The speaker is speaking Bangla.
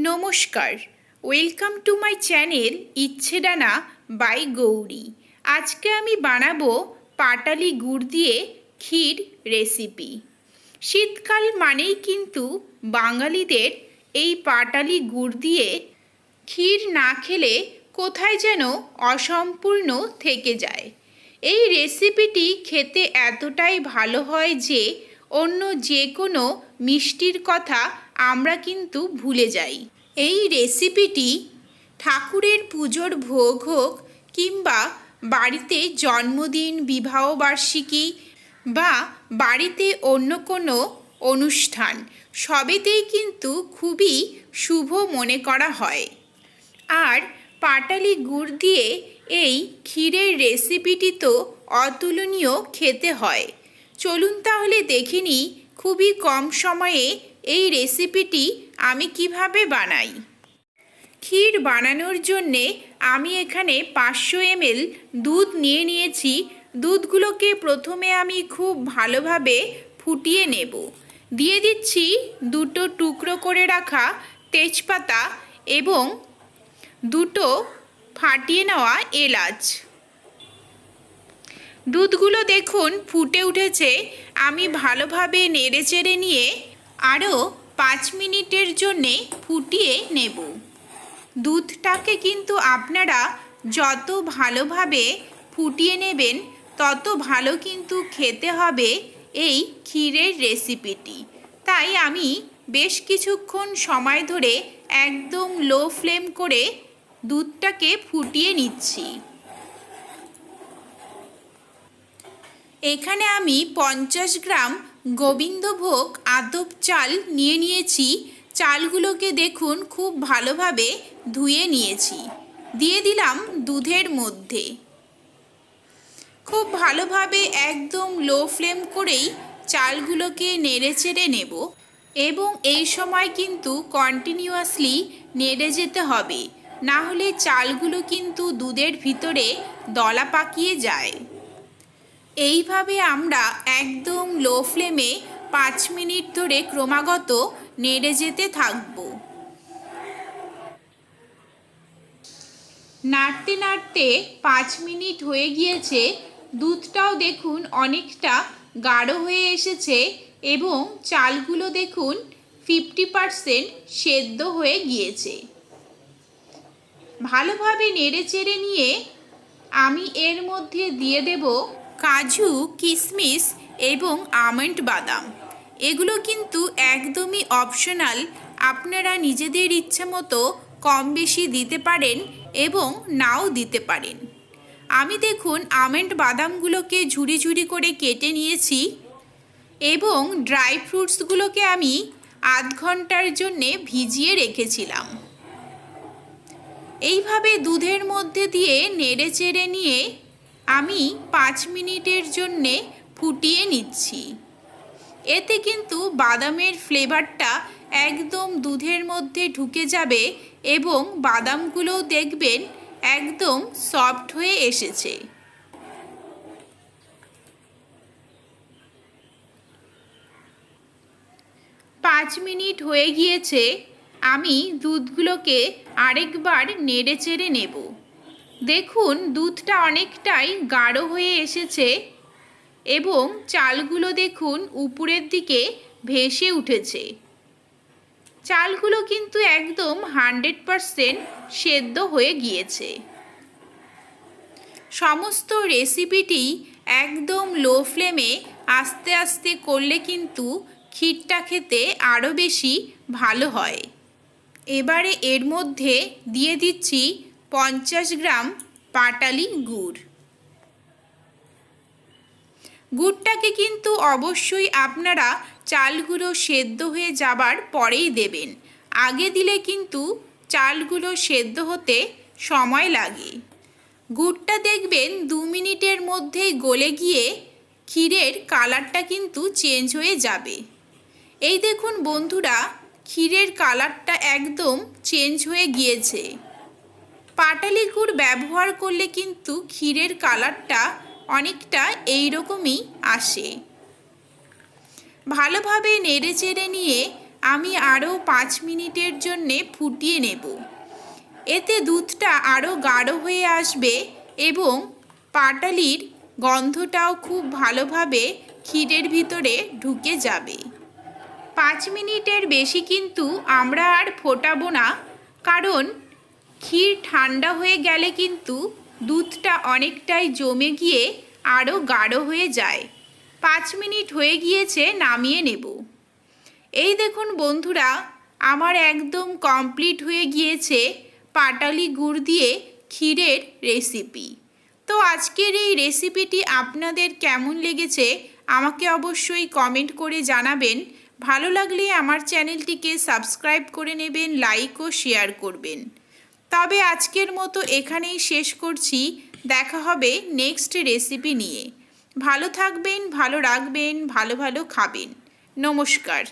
নমস্কার, ওয়েলকাম টু মাই চ্যানেল ইচ্ছে ডানা বাই গৌরী। আজকে আমি বানাবো পাটালি গুড় দিয়ে ক্ষীর রেসিপি। শীতকাল মানেই কিন্তু বাঙালিদের এই পাটালি গুড় দিয়ে ক্ষীর না খেলে কোথায় যেন অসম্পূর্ণ থেকে যায়। এই রেসিপিটি খেতে এতটাই ভালো হয় যে অন্য যে কোনো মিষ্টির কথা আমরা কিন্তু ভুলে যাই। এই রেসিপিটি ঠাকুরের পুজোর ভোগ হোক কিংবা বাড়িতে জন্মদিন, বিবাহবার্ষিকী বা বাড়িতে অন্য কোনো অনুষ্ঠান সবেতেই কিন্তু খুবই শুভ মনে করা হয়। আর পাটালি গুড় দিয়ে এই ক্ষীরের রেসিপিটি তো অতুলনীয় খেতে হয়। চলুন তাহলে দেখে নিই খুবই কম সময়ে এই রেসিপিটি আমি কিভাবে বানাই। ক্ষীর বানানোর জন্যে আমি এখানে 500 ml দুধ নিয়ে নিয়েছি। দুধগুলোকে প্রথমে আমি খুব ভালোভাবে ফুটিয়ে নেব। দিয়ে দিচ্ছি 2টো টুকরো করে রাখা তেজপাতা এবং 2টো ফাটিয়ে নেওয়া এলাচ। দুধগুলো দেখুন ফুটে উঠেছে। আমি ভালোভাবে নেড়েচেড়ে নিয়ে আরও 5 মিনিটের জন্যে ফুটিয়ে নেব। দুধটাকে কিন্তু আপনারা যত ভালোভাবে ফুটিয়ে নেবেন তত ভালো কিন্তু খেতে হবে এই ক্ষীরের রেসিপিটি। তাই আমি বেশ কিছুক্ষণ সময় ধরে একদম লো ফ্লেম করে দুধটাকে ফুটিয়ে নিচ্ছি। এখানে আমি 50 গ্রাম গোবিন্দভোগ আতপ চাল নিয়ে নিয়েছি। চালগুলোকে দেখুন খুব ভালোভাবে ধুয়ে নিয়েছি। দিয়ে দিলাম দুধের মধ্যে। খুব ভালোভাবে একদম লো ফ্লেম করেই চালগুলোকে নেড়েচেড়ে নেব এবং এই সময় কিন্তু কন্টিনিউয়াসলি নেড়ে যেতে হবে, না হলে চালগুলো কিন্তু দুধের ভিতরে দলা পাকিয়ে যায়। এইভাবে আমরা একদম লো ফ্লেমে 5 মিনিট ধরে ক্রমাগত নেড়ে যেতে থাকব। নাড়তে নাড়তে 5 মিনিট হয়ে গিয়েছে। দুধটাও দেখুন অনেকটা গাঢ় হয়ে এসেছে এবং চালগুলো দেখুন 50% সেদ্ধ হয়ে গিয়েছে। ভালোভাবে নেড়েচেড়ে নিয়ে আমি এর মধ্যে দিয়ে দেব কাজু, কিশমিশ এবং আমন্ড বাদাম। এগুলো কিন্তু একদমই অপশনাল, আপনারা নিজেদের ইচ্ছে মতো কম বেশি দিতে পারেন এবং নাও দিতে পারেন। আমি দেখুন আমন্ড বাদামগুলোকে ঝুরি ঝুরি করে কেটে নিয়েছি এবং ড্রাই ফ্রুটসগুলোকে আমি আধ ঘন্টার জন্যে ভিজিয়ে রেখেছিলাম। এইভাবে দুধের মধ্যে দিয়ে নেড়েচেড়ে নিয়ে আমি 5 মিনিটের জন্যে ফুটিয়ে নিচ্ছি। এতে কিন্তু বাদামের ফ্লেভারটা একদম দুধের মধ্যে ঢুকে যাবে এবং বাদামগুলোও দেখবেন একদম সফট হয়ে এসেছে। পাঁচ মিনিট হয়ে গিয়েছে। আমি দুধগুলোকে আরেকবার নেড়েচেড়ে নেব। দেখুন দুধটা অনেকটাই গাঢ় হয়ে এসেছে এবং চালগুলো দেখুন উপরের দিকে ভেসে উঠেছে। চালগুলো কিন্তু একদম 100% সেদ্ধ হয়ে গিয়েছে। সমস্ত রেসিপিটি একদম লো ফ্লেমে আস্তে আস্তে করলে কিন্তু ক্ষীরটা খেতে আরও বেশি ভালো হয়। এবারে এর মধ্যে দিয়ে দিচ্ছি 50 গ্রাম পাটালি গুড়। গুড়টাকে কিন্তু অবশ্যই আপনারা চালগুলো সেদ্ধ হয়ে যাবার পরেই দেবেন। আগে দিলে কিন্তু চালগুলো সেদ্ধ হতে সময় লাগে। গুড়টা দেখবেন 2 মিনিটের মধ্যেই গলে গিয়ে ক্ষীরের কালারটা কিন্তু চেঞ্জ হয়ে যাবে। এই দেখুন বন্ধুরা, ক্ষীরের কালারটা একদম চেঞ্জ হয়ে গিয়েছে। পাটালি গুড় ব্যবহার করলে কিন্তু ক্ষীরের কালারটা অনেকটা এইরকমই আসে। ভালোভাবে নেড়েচেড়ে নিয়ে আমি আরও 5 মিনিটের জন্যে ফুটিয়ে নেব। এতে দুধটা আরও গাঢ় হয়ে আসবে এবং পাটালির গন্ধটাও খুব ভালোভাবে ক্ষীরের ভিতরে ঢুকে যাবে। 5 মিনিটের বেশি কিন্তু আমরা আর ফোটাবো না, কারণ ক্ষীর ঠান্ডা হয়ে গেলে কিন্তু দুধটা অনেকটাই জমে গিয়ে আরও গাঢ় হয়ে যায়। 5 মিনিট হয়ে গিয়েছে, নামিয়ে নেব। এই দেখুন বন্ধুরা, আমার একদম কমপ্লিট হয়ে গিয়েছে পাটালি গুড় দিয়ে ক্ষীরের রেসিপি। তো আজকের এই রেসিপিটি আপনাদের কেমন লেগেছে আমাকে অবশ্যই কমেন্ট করে জানাবেন। ভালো লাগলে আমার চ্যানেলটিকে সাবস্ক্রাইব করে নেবেন, লাইক ও শেয়ার করবেন। তবে আজকের মতো এখানেই শেষ করছি। দেখা হবে নেক্সট রেসিপি নিয়ে। ভালো থাকবেন, ভালো রাখবেন, ভালো ভালো খাবেন। নমস্কার।